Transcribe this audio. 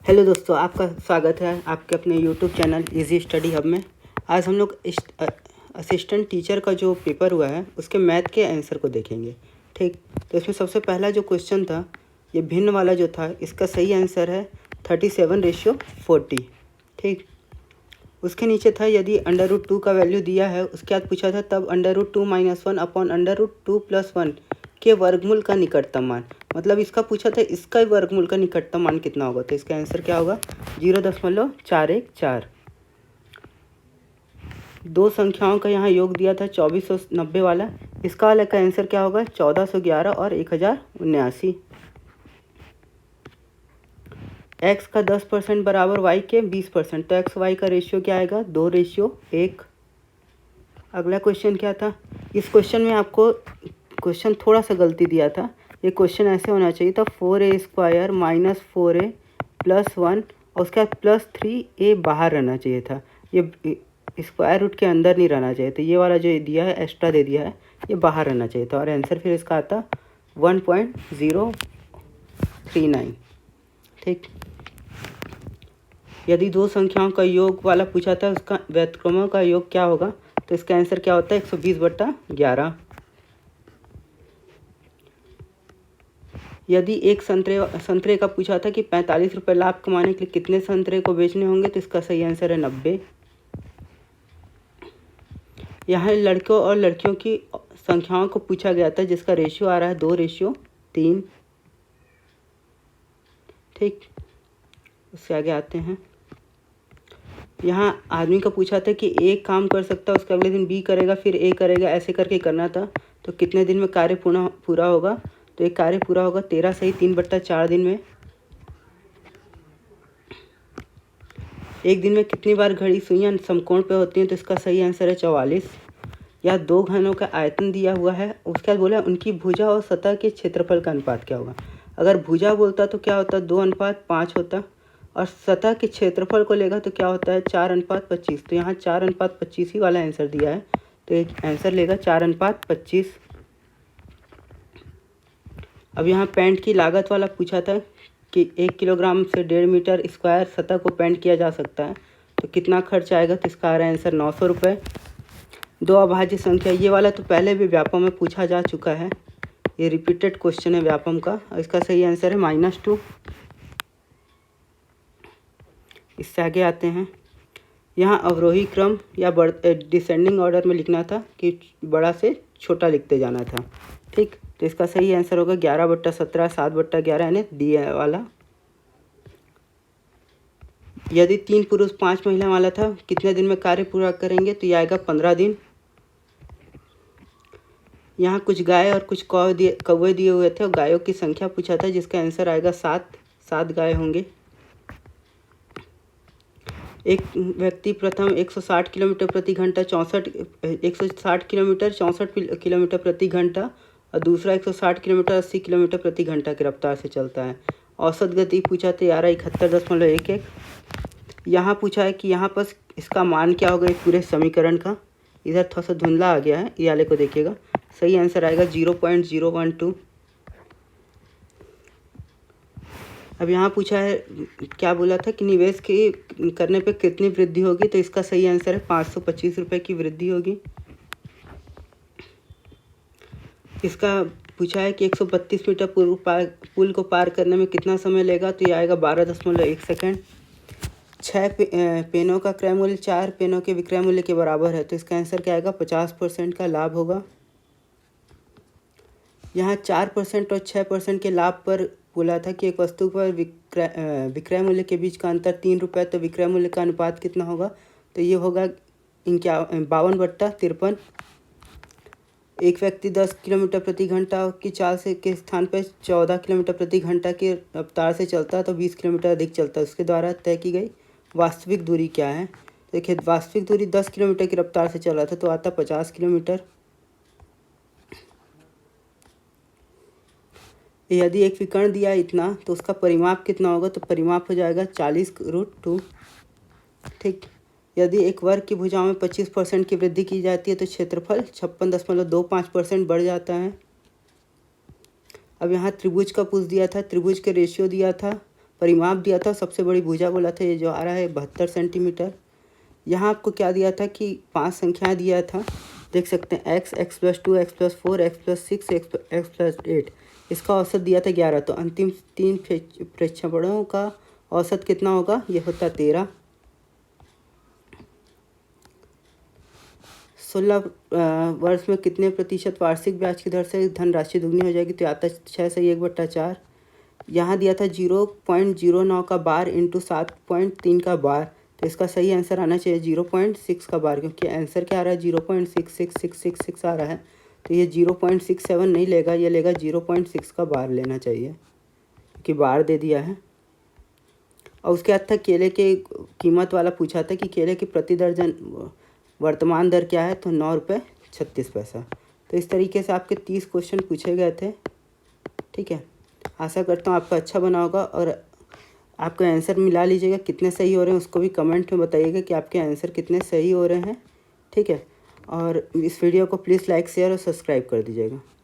Hello दोस्तों, आपका स्वागत है आपके अपने YouTube channel easy study hub में। आज हम लोग असिस्टेंट टीचर का जो पेपर हुआ है उसके मैथ के आंसर को देखेंगे। ठीक, तो इसमें सबसे पहला जो क्वेश्चन था, ये भिन्न वाला जो था, इसका सही आंसर है 37:40। ठीक, उसके नीचे था यदि √2 का वैल्यू दिया है, उसके बाद पूछा था तब √2 - 1 अपॉन √2 + 1 के वर्गमूल का निकटतम मान। मतलब इसका पूछा था इसका वर्गमूल का निकटतम मान कितना होगा, तो इसका आंसर क्या होगा 0.414। दो संख्याओं का यहाँ योग दिया था 2490 वाला, इसका वाला का आंसर क्या होगा 1411 और 1079। x का 10% बराबर y के 20%, तो x y का रेशियो क्या आएगा 2:1। अगला क्वेश्चन क्या था, इस क्वेश्चन में आपको क्वेश्चन थोड़ा सा गलती दिया था। ये क्वेश्चन ऐसे होना चाहिए था 4a² - 4a + 1 और उसके बाद +3a बाहर रहना चाहिए था। ये स्क्वायर रूट के अंदर नहीं रहना चाहिए था। ये वाला जो दिया है एक्स्ट्रा दे दिया है, ये बाहर रहना चाहिए था और आंसर फिर इसका आता 1.039। ठीक, यदि दो संख्याओं का योग वाला पूछा था उसका व्युत्क्रमों का योग क्या होगा, तो इसका आंसर क्या होता है 120/11। यदि एक संतरे का पूछा था कि 45 रुपये लाभ कमाने के लिए कितने संतरे को बेचने होंगे, तो इसका सही आंसर है 90। यहाँ लड़कों और लड़कियों की संख्याओं को पूछा गया था जिसका रेशियो आ रहा है 2:3। ठीक, उससे आगे आते हैं। यहाँ आदमी का पूछा था कि ए काम कर सकता है, उसके अगले दिन बी करेगा, फिर ए करेगा, ऐसे करके करना था। तो कितने दिन में कार्य पूरा होगा, तो एक कार्य पूरा होगा 13 सही 3/4 दिन में। एक दिन में कितनी बार घड़ी सुइयां समकोण पे होती हैं, तो इसका सही आंसर है 44। या दो घनों का आयतन दिया हुआ है, उसके बाद बोला उनकी भुजा और सतह के क्षेत्रफल का अनुपात क्या होगा। अगर भुजा बोलता तो क्या होता 2:5 होता, और सतह के क्षेत्रफल को लेगा तो क्या होता है 4:25। तो यहाँ 4:25 ही वाला आंसर दिया है, तो एक आंसर लेगा 4:25। अब यहाँ पेंट की लागत वाला पूछा था कि 1 किलोग्राम से 1.5 मीटर स्क्वायर सतह को पेंट किया जा सकता है, तो कितना खर्च आएगा, तो इसका आ रहा है आंसर 900 रुपये। दो अभाज्य संख्या, ये वाला तो पहले भी व्यापम में पूछा जा चुका है, ये रिपीटेड क्वेश्चन है व्यापम का, और इसका सही आंसर है -2। इससे आगे आते हैं। यहाँ अवरोही क्रम या डिसेंडिंग ऑर्डर में लिखना था कि बड़ा से छोटा लिखते जाना था। ठीक, तो इसका सही आंसर होगा 11/17 7/11, यानी डी वाला। यदि 3 पुरुष 5 महिला वाला था, कितने दिन में कार्य पूरा करेंगे, तो ये आएगा 15 दिन। यहाँ कुछ गाय और कुछ कौवे दिए हुए थे और गायों की संख्या पूछा था जिसका आंसर आएगा 7 गाय होंगे। एक व्यक्ति प्रथम 160 किलोमीटर प्रति घंटा 160 किलोमीटर 64 किलोमीटर प्रति घंटा और दूसरा 160 किलोमीटर 80 किलोमीटर प्रति घंटा की रफ्तार से चलता है। औसत गति पूछा तो 71.11। यहाँ पूछा है कि यहाँ पर इसका मान क्या होगा इस पूरे समीकरण का। इधर थोड़ा सा धुंधला आ गया है, ये वाले को देखिएगा। सही आंसर आएगा 0.012। अब यहाँ पूछा है, क्या बोला था कि निवेश की करने पे कितनी वृद्धि होगी, तो इसका सही आंसर है 525 रुपये की वृद्धि होगी। इसका पूछा है कि 132 मीटर पुल को पार करने में कितना समय लेगा, तो ये आएगा 12.1 सेकेंड। 6 पेनों का क्रय मूल्य 4 पेनों के विक्रय मूल्य के बराबर है, तो इसका आंसर क्या आएगा 50% का लाभ होगा। यहाँ 4% और 6% के लाभ पर बोला था कि एक वस्तु पर विक्रय मूल्य के बीच का अंतर 3 रुपये, तो विक्रय मूल्य का अनुपात कितना होगा, तो ये होगा 52/53। एक व्यक्ति 10 किलोमीटर प्रति घंटा की चाल से के स्थान पर 14 किलोमीटर प्रति घंटा की रफ्तार से चलता है, तो 20 किलोमीटर अधिक चलता है। उसके द्वारा तय की गई वास्तविक दूरी क्या है, देखिए वास्तविक दूरी 10 किलोमीटर की रफ्तार से चल रहा था, तो आता 50 किलोमीटर। यदि एक विकर्ण दिया इतना, तो उसका परिमाप कितना होगा, तो परिमाप हो जाएगा 40√2। ठीक, यदि एक वर्ग की भुजाओं में 25% की वृद्धि की जाती है, तो क्षेत्रफल 56.25% बढ़ जाता है। अब यहाँ त्रिभुज का पुष दिया था, त्रिभुज के रेशियो दिया था परिमाप दिया था, सबसे बड़ी भुजा बोला था, ये जो आ रहा है 72 सेंटीमीटर। यहाँ आपको क्या दिया था कि 5 संख्याएं दिया था, देख सकते हैं x, x+2, x+4, x+6, x+8। इसका औसत दिया था 11। तो अंतिम 3 प्रेक्षेपणों का औसत कितना होगा, ये होता 13। 16 वर्ष में कितने प्रतिशत वार्षिक ब्याज की दर से धनराशि दुगनी हो जाएगी, तो आता 6 से 1/4। यहाँ दिया था 0.09 का बार इंटू 7.3 का बार, तो इसका सही आंसर आना चाहिए 0.6 का बार, क्योंकि आंसर क्या आ रहा है 0.66666 आ रहा है। तो ये 0.67 नहीं लेगा, ये लेगा 0.6 का बार लेना चाहिए, कि बार दे दिया है। और उसके बाद था केले के कीमत वाला पूछा था कि केले की प्रति दर्जन वर्तमान दर क्या है, तो 9.36 रुपये। तो इस तरीके से आपके 30 क्वेश्चन पूछे गए थे। ठीक है, आशा करता हूँ आपका अच्छा बना होगा, और आपका आंसर मिला लीजिएगा, कितने सही हो रहे हैं उसको भी कमेंट में बताइएगा कि आपके आंसर कितने सही हो रहे हैं। ठीक है, और इस वीडियो को प्लीज़ लाइक, शेयर और सब्सक्राइब कर दीजिएगा।